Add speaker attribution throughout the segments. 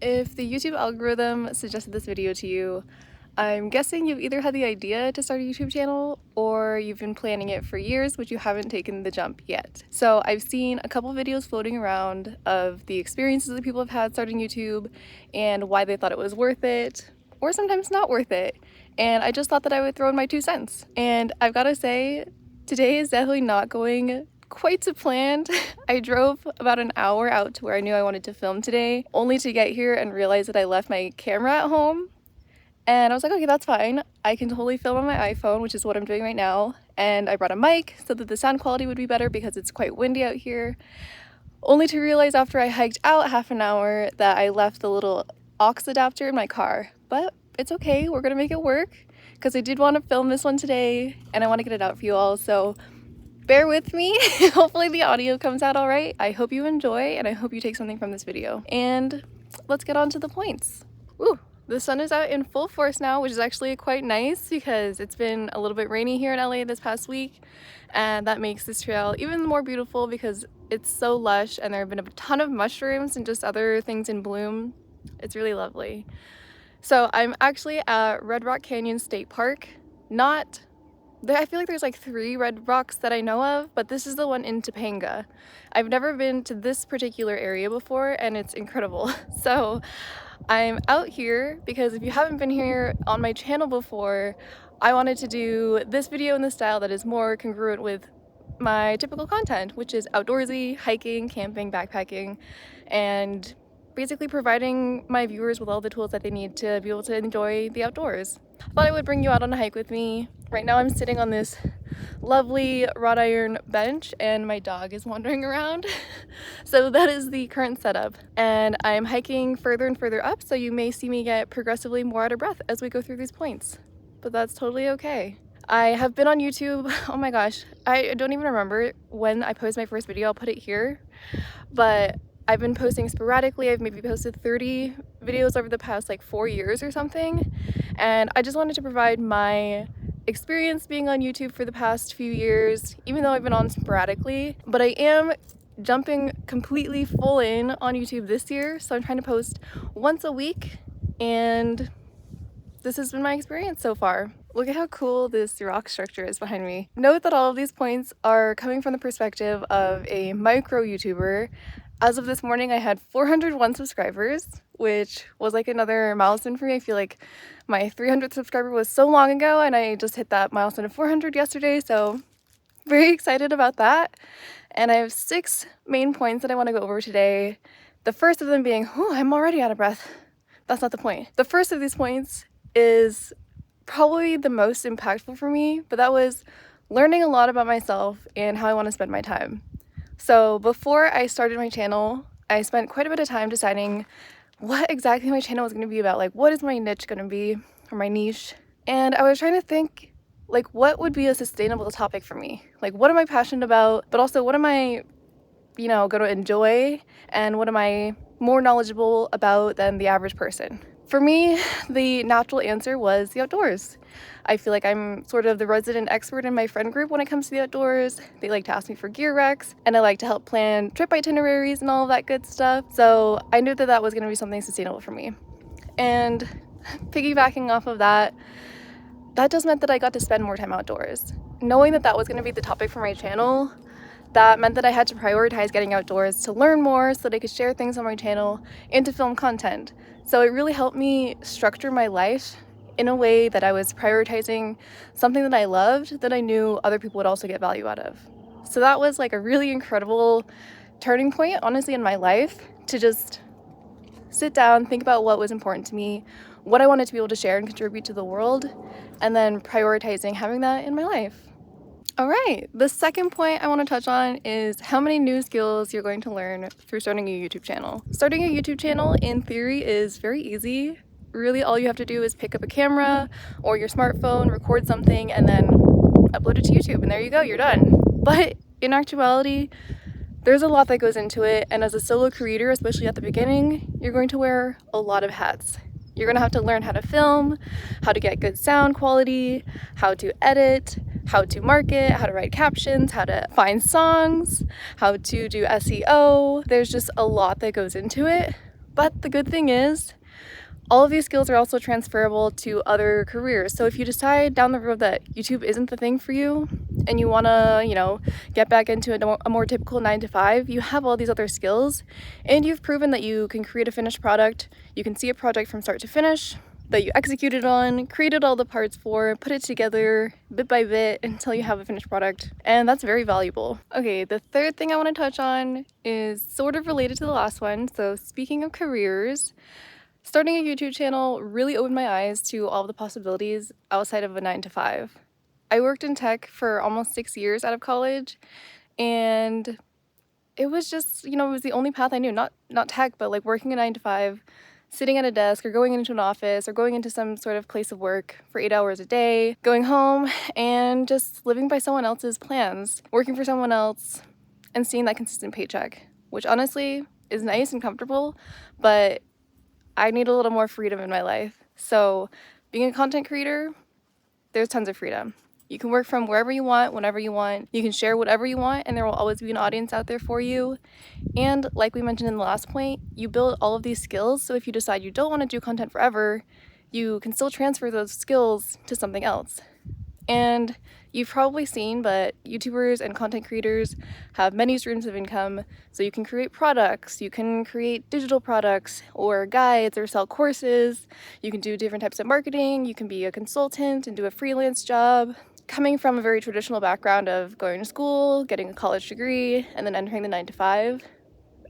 Speaker 1: If the YouTube algorithm suggested this video to you, I'm guessing you've either had the idea to start a YouTube channel or you've been planning it for years, but you haven't taken the jump yet. So I've seen a couple videos floating around of the experiences that people have had starting YouTube and why they thought it was worth it, or sometimes not worth it. And I just thought that I would throw in my 2 cents. And I've got to say, today is definitely not going quite to planned. I drove about an hour out to where I knew I wanted to film today, only to get here and realize that I left my camera at home. And I was like, okay, that's fine. I can totally film on my iPhone, which is what I'm doing right now. And I brought a mic so that the sound quality would be better because it's quite windy out here. Only to realize after I hiked out half an hour that I left the little aux adapter in my car. But it's okay, we're gonna make it work because I did want to film this one today and I want to get it out for you all. So bear with me. Hopefully the audio comes out all right. I hope you enjoy and I hope you take something from this video. And let's get on to the points. Woo! The sun is out in full force now, which is actually quite nice because it's been a little bit rainy here in LA this past week, and that makes this trail even more beautiful because it's so lush and there have been a ton of mushrooms and just other things in bloom. It's really lovely. So I'm actually at Red Rock Canyon State Park. I feel like there's like 3 red rocks that I know of, but this is the one in Topanga. I've never been to this particular area before and it's incredible. So I'm out here because if you haven't been here on my channel before, I wanted to do this video in the style that is more congruent with my typical content, which is outdoorsy, hiking, camping, backpacking, and basically providing my viewers with all the tools that they need to be able to enjoy the outdoors. I thought I would bring you out on a hike with me. Right now I'm sitting on this lovely wrought iron bench and my dog is wandering around. So that is the current setup. And I'm hiking further and further up, so you may see me get progressively more out of breath as we go through these points. But that's totally okay. I have been on YouTube, oh my gosh, I don't even remember when I posted my first video. I'll put it here. But I've been posting sporadically. I've maybe posted 30 videos over the past like 4 years or something. And I just wanted to provide my experience being on YouTube for the past few years, even though I've been on sporadically. But I am jumping completely full in on YouTube this year. So I'm trying to post once a week. And this has been my experience so far. Look at how cool this rock structure is behind me. Note that all of these points are coming from the perspective of a micro YouTuber. As of this morning, I had 401 subscribers, which was like another milestone for me. I feel like my 300th subscriber was so long ago and I just hit that milestone of 400 yesterday, so very excited about that. And I have 6 main points that I want to go over today. The first of them being, I'm already out of breath. That's not the point. The first of these points is probably the most impactful for me, but that was learning a lot about myself and how I want to spend my time. So before I started my channel, I spent quite a bit of time deciding what exactly my channel was going to be about. Like, what is my niche going to be, or my niche? And I was trying to think, like, what would be a sustainable topic for me? Like, what am I passionate about? But also, what am I, going to enjoy? And what am I more knowledgeable about than the average person? For me, the natural answer was the outdoors. I feel like I'm sort of the resident expert in my friend group when it comes to the outdoors. They like to ask me for gear recs, and I like to help plan trip itineraries and all of that good stuff. So I knew that that was going to be something sustainable for me. And piggybacking off of that, that just meant that I got to spend more time outdoors. Knowing that that was going to be the topic for my channel, that meant that I had to prioritize getting outdoors to learn more so that I could share things on my channel and to film content. So it really helped me structure my life in a way that I was prioritizing something that I loved that I knew other people would also get value out of. So that was like a really incredible turning point, honestly, in my life, to just sit down, think about what was important to me, what I wanted to be able to share and contribute to the world, and then prioritizing having that in my life. All right, the second point I want to touch on is how many new skills you're going to learn through starting a YouTube channel. Starting a YouTube channel, in theory, is very easy. Really, all you have to do is pick up a camera or your smartphone, record something, and then upload it to YouTube, and there you go, you're done. But in actuality, there's a lot that goes into it, and as a solo creator, especially at the beginning, you're going to wear a lot of hats. You're going to have to learn how to film, how to get good sound quality, how to edit, how to market, how to write captions, how to find songs, how to do SEO. There's just a lot that goes into it. But the good thing is, all of these skills are also transferable to other careers. So if you decide down the road that YouTube isn't the thing for you and you want to, get back into a more typical 9 to 5, you have all these other skills and you've proven that you can create a finished product. You can see a project from start to finish that you executed on, created all the parts for, put it together bit by bit until you have a finished product. And that's very valuable. Okay, the third thing I want to touch on is sort of related to the last one. So speaking of careers, starting a YouTube channel really opened my eyes to all the possibilities outside of a 9 to 5. I worked in tech for almost 6 years out of college, and it was just, it was the only path I knew. Not tech, but like working a 9 to 5, sitting at a desk or going into an office or going into some sort of place of work for 8 hours a day, going home and just living by someone else's plans, working for someone else and seeing that consistent paycheck, which honestly is nice and comfortable, but I need a little more freedom in my life. So being a content creator, there's tons of freedom. You can work from wherever you want, whenever you want. You can share whatever you want, and there will always be an audience out there for you. And like we mentioned in the last point, you build all of these skills. So if you decide you don't want to do content forever, you can still transfer those skills to something else. And you've probably seen, but YouTubers and content creators have many streams of income. So you can create products, you can create digital products or guides or sell courses. You can do different types of marketing. You can be a consultant and do a freelance job. Coming from a very traditional background of going to school, getting a college degree, and then entering the 9 to 5,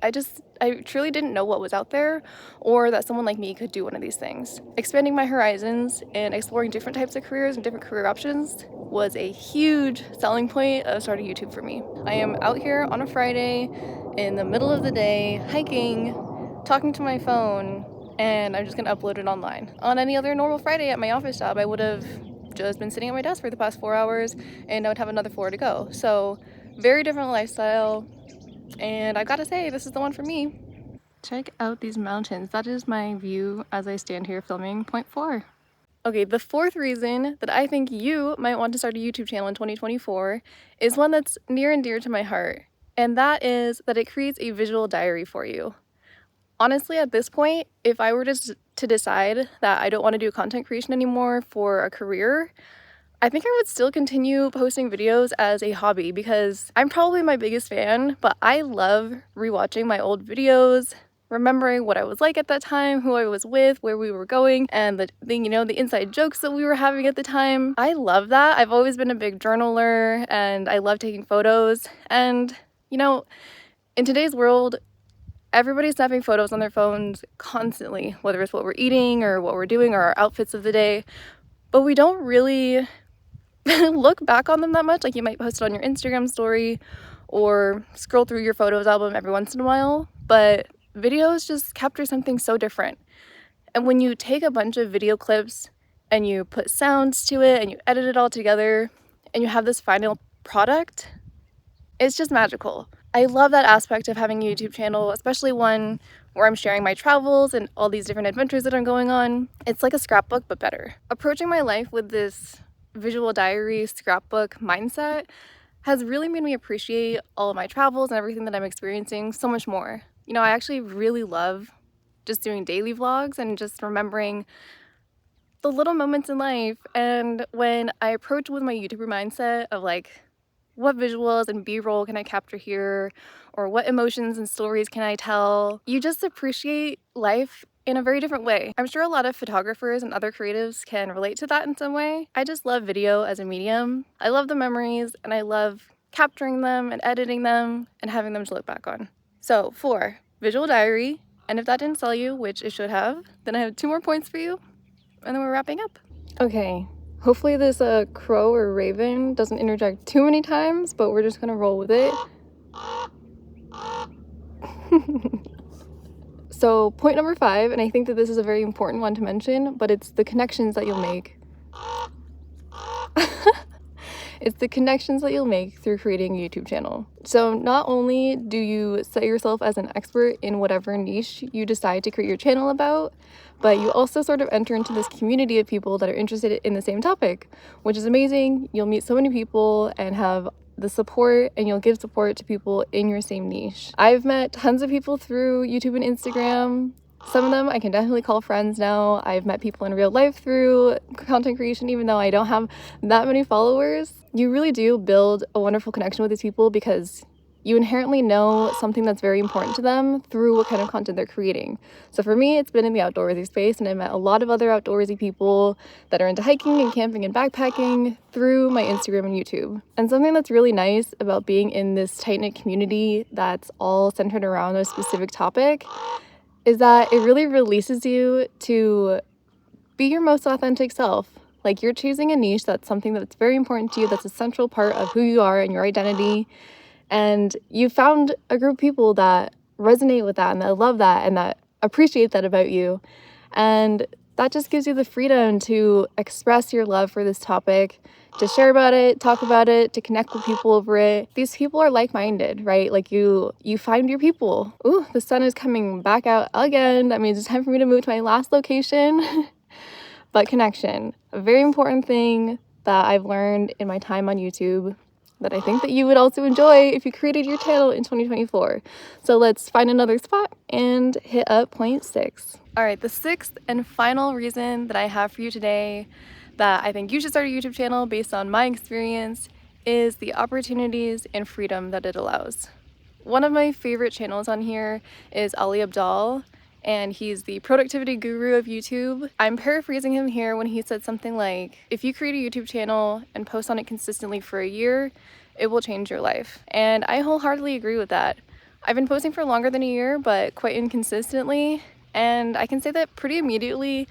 Speaker 1: I truly didn't know what was out there or that someone like me could do one of these things. Expanding my horizons and exploring different types of careers and different career options was a huge selling point of starting YouTube for me. I am out here on a Friday in the middle of the day, hiking, talking to my phone, and I'm just gonna upload it online. On any other normal Friday at my office job, I would have just been sitting at my desk for the past 4 hours and I would have another 4 to go. So very different lifestyle. And I gotta say, this is the one for me. Check out these mountains. That is my view as I stand here filming point 4. Okay, the fourth reason that I think you might want to start a YouTube channel in 2024 is one that's near and dear to my heart. And that is that it creates a visual diary for you. Honestly, at this point, if I were to decide that I don't want to do content creation anymore for a career, I think I would still continue posting videos as a hobby because I'm probably my biggest fan, but I love rewatching my old videos, remembering what I was like at that time, who I was with, where we were going, and the inside jokes that we were having at the time. I love that. I've always been a big journaler and I love taking photos. And, in today's world, everybody's snapping photos on their phones constantly, whether it's what we're eating or what we're doing or our outfits of the day, but we don't really look back on them that much. Like you might post it on your Instagram story or scroll through your photos album every once in a while, but videos just capture something so different. And when you take a bunch of video clips and you put sounds to it and you edit it all together and you have this final product, it's just magical. I love that aspect of having a YouTube channel, especially one where I'm sharing my travels and all these different adventures that I'm going on. It's like a scrapbook, but better. Approaching my life with this visual diary scrapbook mindset has really made me appreciate all of my travels and everything that I'm experiencing so much more. I actually really love just doing daily vlogs and just remembering the little moments in life. And when I approach with my YouTuber mindset of like, what visuals and B-roll can I capture here? Or what emotions and stories can I tell? You just appreciate life in a very different way. I'm sure a lot of photographers and other creatives can relate to that in some way. I just love video as a medium. I love the memories and I love capturing them and editing them and having them to look back on. So 4, visual diary. And if that didn't sell you, which it should have, then I have 2 more points for you and then we're wrapping up. Okay. Hopefully this crow or raven doesn't interject too many times, but we're just gonna roll with it. So point number 5, and I think that this is a very important one to mention, but it's the connections that you'll make. It's the connections that you'll make through creating a YouTube channel. So not only do you set yourself as an expert in whatever niche you decide to create your channel about, but you also sort of enter into this community of people that are interested in the same topic, which is amazing. You'll meet so many people and have the support, and you'll give support to people in your same niche. I've met tons of people through YouTube and Instagram. Some of them I can definitely call friends now. I've met people in real life through content creation, even though I don't have that many followers. You really do build a wonderful connection with these people because you inherently know something that's very important to them through what kind of content they're creating. So for me, it's been in the outdoorsy space, and I met a lot of other outdoorsy people that are into hiking and camping and backpacking through my Instagram and YouTube. And something that's really nice about being in this tight-knit community that's all centered around a specific topic is that it really releases you to be your most authentic self. Like, you're choosing a niche that's something that's very important to you, that's a central part of who you are and your identity. And you found a group of people that resonate with that and that love that and that appreciate that about you. And that just gives you the freedom to express your love for this topic, to share about it, talk about it, to connect with people over it. These people are like-minded, right? Like you find your people. Ooh, the sun is coming back out again. That means it's time for me to move to my last location. But connection, a very important thing that I've learned in my time on YouTube that I think that you would also enjoy if you created your channel in 2024. So let's find another spot and hit up point 6. All right, the 6th and final reason that I have for you today that I think you should start a YouTube channel based on my experience is the opportunities and freedom that it allows. One of my favorite channels on here is Ali Abdal, and he's the productivity guru of YouTube. I'm paraphrasing him here when he said something like, if you create a YouTube channel and post on it consistently for a year, it will change your life. And I wholeheartedly agree with that. I've been posting for longer than a year, but quite inconsistently, and I can say that pretty immediately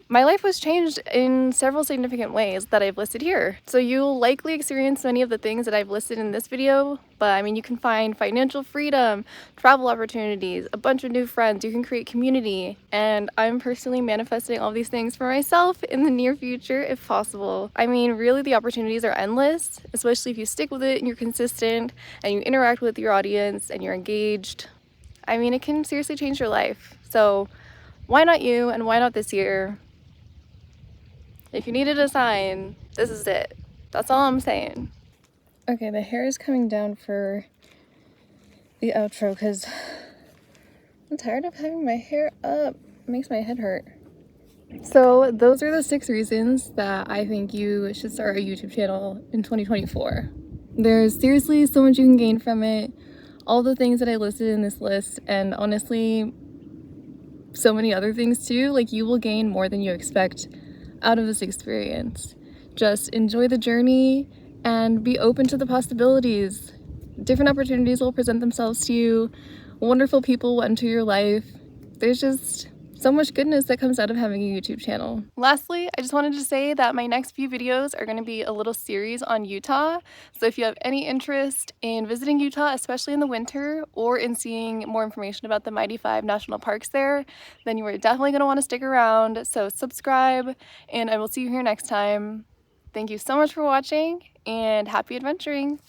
Speaker 1: my life was changed in several significant ways that I've listed here. So you'll likely experience many of the things that I've listed in this video, but I mean, you can find financial freedom, travel opportunities, a bunch of new friends, you can create community, and I'm personally manifesting all these things for myself in the near future if possible. I mean, really the opportunities are endless, especially if you stick with it and you're consistent and you interact with your audience and you're engaged. I mean, it can seriously change your life. So why not you, and why not this year? If you needed a sign, this is it. That's all I'm saying. Okay, the hair is coming down for the outro because I'm tired of having my hair up. It makes my head hurt. So those are the 6 reasons that I think you should start a YouTube channel in 2024. There's seriously so much you can gain from it. All the things that I listed in this list, and honestly, so many other things too. Like, you will gain more than you expect out of this experience. Just enjoy the journey and be open to the possibilities. Different opportunities will present themselves to you. Wonderful people will enter your life. There's just so much goodness that comes out of having a YouTube channel. Lastly, I just wanted to say that my next few videos are going to be a little series on Utah. So if you have any interest in visiting Utah, especially in the winter, or in seeing more information about the Mighty 5 national parks there, then you are definitely going to want to stick around. So subscribe, and I will see you here next time. Thank you so much for watching, and happy adventuring!